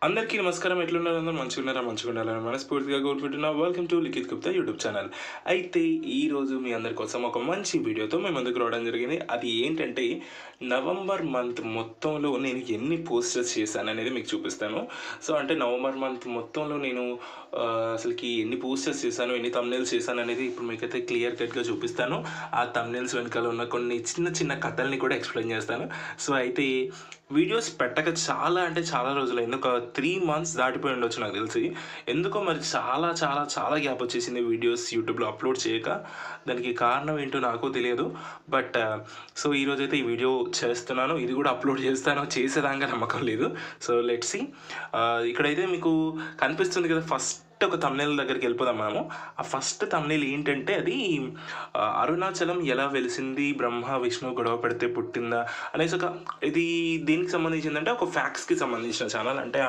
అందరికీ నమస్కారం. ఎట్లున్నారు? అందరూ మంచిగున్నారా? మంచిగుండాలని మనస్ఫూర్తిగా కోరుకుంటున్నా. Welcome to Likhith Gupta YouTube channel. అయితే ఈరోజు మీ అందరి కోసం ఒక మంచి వీడియోతో మేము ముందుకు రావడం జరిగింది. అది ఏంటంటే నవంబర్ మంత్ మొత్తంలో నేను ఎన్ని పోస్టర్స్ చేశాననేది మీకు చూపిస్తాను. సో అంటే నవంబర్ మంత్ మొత్తంలో నేను అసలుకి ఎన్ని పోస్టర్స్ చేశాను, ఎన్ని థంబ్నెయిల్స్ చేశాను అనేది ఇప్పుడు మీకైతే క్లియర్ కట్గా చూపిస్తాను. ఆ థంబ్నెయిల్స్ వెనకాల ఉన్న కొన్ని చిన్న చిన్న కథల్ని కూడా ఎక్స్ప్లెయిన్ చేస్తాను. సో అయితే వీడియోస్ పెట్టక చాలా అంటే చాలా రోజులైంది. ఒక 3 మంత్స్ దాటిపోయి ఉండొచ్చు నాకు తెలిసి. ఎందుకో మరి చాలా చాలా చాలా గ్యాప్ వచ్చేసింది వీడియోస్ యూట్యూబ్లో అప్లోడ్ చేయక. దానికి కారణం ఏంటో నాకు తెలియదు. బట్ సో ఈరోజైతే ఈ వీడియో చేస్తున్నాను. ఇది కూడా అప్లోడ్ చేస్తాను. చేసేదాకా నమ్మకం లేదు. So let's see. ఇక్కడైతే మీకు కనిపిస్తుంది కదా, ఫస్ట్ ఒక థంబ్నెయిల్ దగ్గరికి వెళ్ళిపోదాం మనము. ఆ ఫస్ట్ థంబ్నెయిల్ ఏంటంటే అది అరుణాచలం ఎలా వెలిసింది, బ్రహ్మ విష్ణు గొడవ పెడితే పుట్టిందా అనేసి ఇది దేనికి సంబంధించిందంటే ఒక ఫ్యాక్ట్స్కి సంబంధించిన ఛానల్. అంటే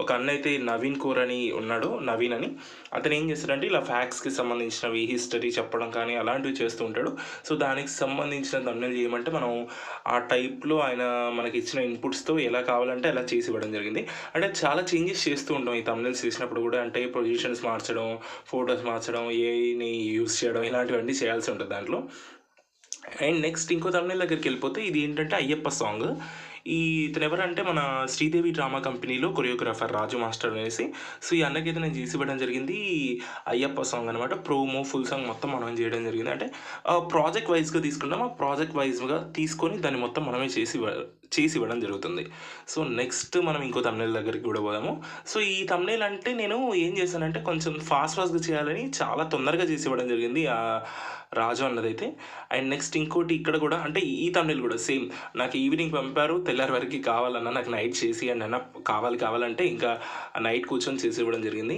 ఒక అన్న అయితే నవీన్ కోర్ అని ఉన్నాడు, నవీన్ అని. అతను ఏం చేస్తాడంటే ఇలా ఫ్యాక్ట్స్కి సంబంధించినవి హిస్టరీ చెప్పడం కానీ అలాంటివి చేస్తూ ఉంటాడు. సో దానికి సంబంధించిన థంబ్నెయిల్ చేయమంటే మనం ఆ టైప్లో ఆయన మనకి ఇచ్చిన ఇన్పుట్స్తో ఎలా కావాలంటే అలా చేసి ఇవ్వడం జరిగింది. అంటే చాలా చేంజెస్ చేస్తూ ఉంటాం ఈ థంబ్నెయిల్స్ చేసినప్పుడు కూడా. అంటే పొజిషన్స్ మార్చడం, ఫొటోస్ మార్చడం, ఏఐని యూస్ చేయడం, ఇలాంటివన్నీ చేయాల్సి ఉంటుంది దాంట్లో. అండ్ నెక్స్ట్ ఇంకో థంబ్నెయిల్ దగ్గరికి వెళ్ళిపోతే ఇది ఏంటంటే అయ్యప్ప సాంగ్. ఇతను ఎవరంటే మన శ్రీదేవి డ్రామా కంపెనీలో కొరియోగ్రాఫర్ రాజు మాస్టర్ అనేసి. సో ఈ అన్నకైతే నేను చేసి ఇవ్వడం జరిగింది అయ్యప్ప సాంగ్ అనమాట. ప్రోమో ఫుల్ సాంగ్ మొత్తం మనం చేయడం జరిగింది. అంటే ప్రాజెక్ట్ వైజ్గా తీసుకున్నాం. ఆ ప్రాజెక్ట్ వైజ్గా తీసుకొని దాన్ని మొత్తం మనమే చేసి ఇవ్వడం జరుగుతుంది. సో నెక్స్ట్ మనం ఇంకో థంబ్నెయిల్ దగ్గరికి కూడా పోదాము. సో ఈ థంబ్నెయిల్ అంటే నేను ఏం చేశానంటే కొంచెం ఫాస్ట్గా చేయాలని చాలా తొందరగా చేసి ఇవ్వడం జరిగింది రాజు అన్నదైతే. అండ్ నెక్స్ట్ ఇంకోటి ఇక్కడ కూడా అంటే ఈ థంబ్నెయిల్ కూడా సేమ్. నాకు ఈవినింగ్ పంపారు, తెల్లారి వరకు కావాలన్నా నాకు నైట్ చేసి అండ్ అన్న కావాలంటే ఇంకా నైట్ కూర్చొని చేసి ఇవ్వడం జరిగింది.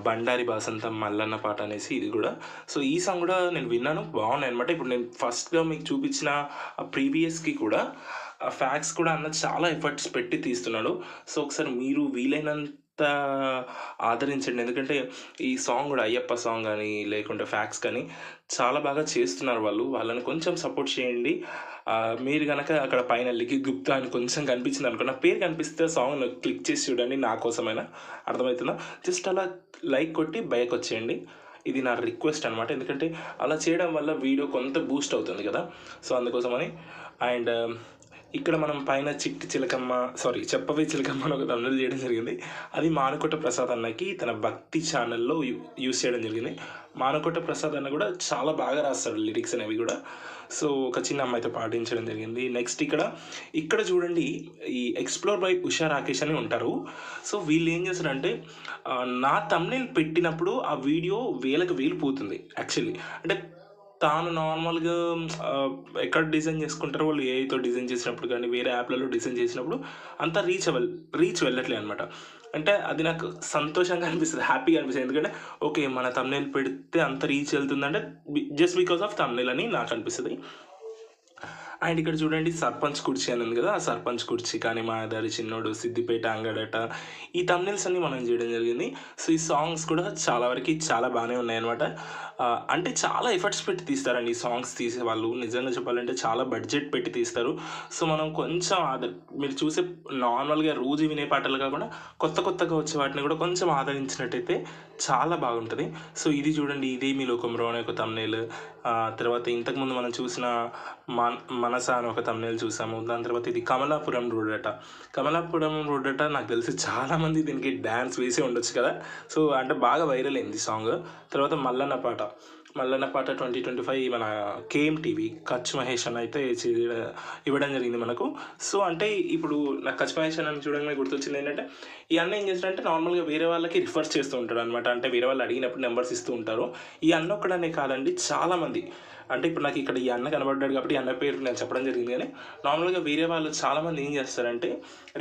బండారి బాసంతం మల్లన్న పాట అనేసి ఇది కూడా. సో ఈ సాంగ్ కూడా నేను విన్నాను, బాగున్నాయి అనమాట. ఇప్పుడు నేను ఫస్ట్గా మీకు చూపించిన ప్రీవియస్కి కూడా ఫ్యాక్స్ కూడా అన్న చాలా ఎఫర్ట్స్ పెట్టి తీస్తున్నాడు. సో ఒకసారి మీరు వీలైనంత ఆదరించండి. ఎందుకంటే ఈ సాంగ్ కూడా అయ్యప్ప సాంగ్ కానీ లేకుంటే ఫ్యాక్స్ కానీ చాలా బాగా చేస్తున్నారు వాళ్ళు. వాళ్ళని కొంచెం సపోర్ట్ చేయండి. మీరు కనుక అక్కడ పైన లిఖిత్ గుప్తా అని కొంచెం కనిపించింది అనుకో, నా పేరు కనిపిస్తే సాంగ్ క్లిక్ చేసి చూడండి. నా కోసమైనా, అర్థమవుతుందా? జస్ట్ అలా లైక్ కొట్టి బయకు వచ్చేయండి. ఇది నా రిక్వెస్ట్ అనమాట. ఎందుకంటే అలా చేయడం వల్ల వీడియో కొంత బూస్ట్ అవుతుంది కదా. సో అందుకోసమని. అండ్ ఇక్కడ మనం పైన చెప్పవే చిలకమ్మ అని ఒక థంబ్నెయిల్ చేయడం జరిగింది. అది మానుకోట ప్రసాద్ అన్నకి తన భక్తి ఛానల్లో యూస్ చేయడం జరిగింది. మానుకోట ప్రసాద్ అన్న కూడా చాలా బాగా రాస్తాడు లిరిక్స్ అనేవి కూడా. సో ఒక చిన్న అమ్మాయితో పాటించడం జరిగింది. నెక్స్ట్ ఇక్కడ చూడండి, ఈ ఎక్స్ప్లోర్ బై ఉషా రాకేష్ అని ఉంటారు. సో వీళ్ళు ఏం చేస్తారంటే నా థంబ్నెయిల్ పెట్టినప్పుడు ఆ వీడియో వేలు పోతుంది యాక్చువల్లీ. అంటే తాను నార్మల్గా ఎక్కడ డిజైన్ చేసుకుంటారో వాళ్ళు ఏఐతో డిజైన్ చేసినప్పుడు కానీ వేరే యాప్లలో డిజైన్ చేసినప్పుడు అంత రీచ్ వెళ్ళట్లే అనమాట. అంటే అది నాకు సంతోషంగా అనిపిస్తుంది, హ్యాపీగా అనిపిస్తుంది. ఎందుకంటే ఓకే, మన థంబ్నెయిల్ పెడితే అంత రీచ్ వెళ్తుందంటే జస్ట్ బికాస్ ఆఫ్ థంబ్నెయిల్ అని నాకు అనిపిస్తుంది. అండ్ ఇక్కడ చూడండి సర్పంచ్ కుర్చీ అని ఉంది కదా, ఆ సర్పంచ్ కుర్చీ కానీ మాయాదారి చిన్నోడు, సిద్దిపేట అంగడట, ఈ థంబ్నెయిల్స్ అన్ని మనం చేయడం జరిగింది. సో ఈ సాంగ్స్ కూడా చాలా వరకు చాలా బాగానే ఉన్నాయన్నమాట. అంటే చాలా ఎఫర్ట్స్ పెట్టి తీస్తారండి ఈ సాంగ్స్ తీసే వాళ్ళు. నిజంగా చెప్పాలంటే చాలా బడ్జెట్ పెట్టి తీస్తారు. సో మనం కొంచెం మీరు చూసే నార్మల్గా రోజు వినే పాటలు కాకుండా కొత్తగా వచ్చే వాటిని కూడా కొంచెం ఆదరించినట్టయితే చాలా బాగుంటుంది. సో ఇది చూడండి, ఇదే మీ లోకంలో అనే ఒక థంబ్నెయిల్. తర్వాత ఇంతకుముందు మనం చూసిన మనస అని ఒక థంబ్నెయిల్ చూసాము. దాని తర్వాత ఇది కమలాపురం రోడ్ అట. నాకు తెలిసి చాలామంది దీనికి డ్యాన్స్ వేసే ఉండొచ్చు కదా. సో అంటే బాగా వైరల్ అయింది సాంగ్. తర్వాత మల్లన్న పాట 2025 మన KMTV కచ్ మహేష్ అని అయితే ఇవ్వడం జరిగింది మనకు. సో అంటే ఇప్పుడు నాకు కచ్ మహేష్ అని చూడగానే గుర్తొచ్చింది ఏంటంటే ఈ అన్న ఏం చేస్తాడంటే నార్మల్గా వేరే వాళ్ళకి రిఫర్ చేస్తూ ఉంటాడు అనమాట. అంటే వేరే వాళ్ళు అడిగినప్పుడు నెంబర్స్ ఇస్తూ ఉంటారు. ఈ అన్న ఒక్కడనే కాదండి, చాలామంది. అంటే ఇప్పుడు నాకు ఇక్కడ ఈ అన్న కనబడ్డాడు కాబట్టి ఈ అన్న పేరు నేను చెప్పడం జరిగింది. కానీ నార్మల్గా వేరే వాళ్ళు చాలామంది ఏం చేస్తారంటే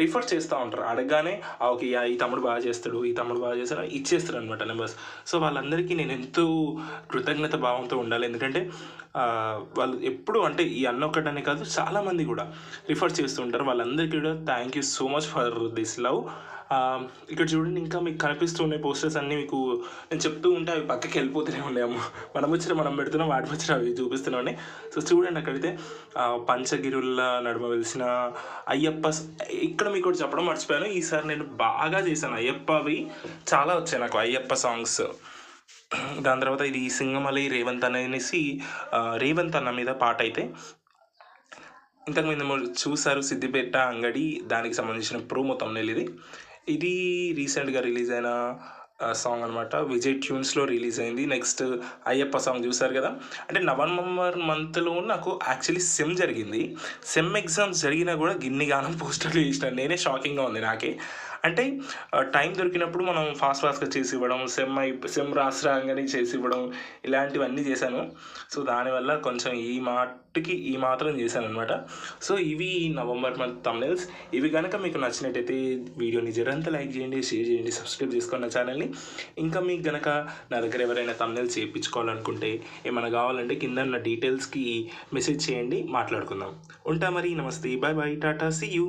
రిఫర్ చేస్తూ ఉంటారు. అడగగానే ఓకే ఈ తమ్ముడు బాగా చేస్తాడు ఇచ్చేస్తారు అనమాట నెంబర్స్. సో వాళ్ళందరికీ నేను ఎంతో కృతజ్ఞత భావంతో ఉండాలి. ఎందుకంటే వాళ్ళు ఎప్పుడు అంటే ఈ అన్న ఒక్కటనే కాదు చాలామంది కూడా రిఫర్ చేస్తుంటారు. వాళ్ళందరికీ కూడా thank you so much for this love. ఇక్కడ చూడండి, ఇంకా మీకు కనిపిస్తూ ఉన్నాయి పోస్టర్స్ అన్నీ. మీకు నేను చెప్తూ ఉంటే అవి పక్కకి వెళ్ళిపోతూనే ఉన్నాము. మనం వచ్చిన మనం పెడుతున్నాం, వాటి వచ్చిన అవి చూపిస్తూనే ఉన్నాయి. సో చూడండి, అక్కడైతే పంచగిరుల నడుమ వెలిసిన అయ్యప్ప ఇక్కడ మీకు ఒకటి చెప్పడం మర్చిపోయాను. ఈసారి నేను బాగా చేశాను. అయ్యప్పవి చాలా వచ్చాయి నాకు, అయ్యప్ప సాంగ్స్. దాని తర్వాత ఇది సింగమలై రేవంత్ అనేసి రేవంత్ అన్న మీద పాట అయితే ఇంతకుముందు చూసారు, సిద్దిపేట అంగడి, దానికి సంబంధించిన ప్రోమో థంబ్నెయిల్ ఇది. ఇది రీసెంట్గా రిలీజ్ అయిన సాంగ్ అనమాట. విజయ్ ట్యూన్స్లో రిలీజ్ అయింది. నెక్స్ట్ అయ్యప్ప సాంగ్ చూసారు కదా. అంటే నవంబర్ మంత్లో నాకు యాక్చువల్లీ సెమ్ జరిగింది. సెమ్ ఎగ్జామ్స్ జరిగినా కూడా గిన్ని గానం పోస్టర్లు చేసిన నేనే షాకింగ్గా ఉంది నాకే. అంటే టైం దొరికినప్పుడు మనం ఫాస్ట్గా చేసి ఇవ్వడం, సెమ్ రాగానే చేసి ఇవ్వడం, ఇలాంటివన్నీ చేశాను. సో దానివల్ల కొంచెం ఈ మాత్రం చేశాను అనమాట. సో ఇవి నవంబర్ మంత్ థంబ్నెయిల్స్. ఇవి కనుక మీకు నచ్చినట్టయితే వీడియోని జరంతా లైక్ చేయండి, షేర్ చేయండి, సబ్స్క్రైబ్ చేసుకోండి నా ఛానల్ని. ఇంకా మీకు కనుక నా దగ్గర ఎవరైనా థంబ్నెయిల్స్ చేయించుకోవాలనుకుంటే, ఏమైనా కావాలంటే కింద నా డీటెయిల్స్కి మెసేజ్ చేయండి, మాట్లాడుకుందాం. ఉంటా మరి, నమస్తే, bye bye, tata, see you.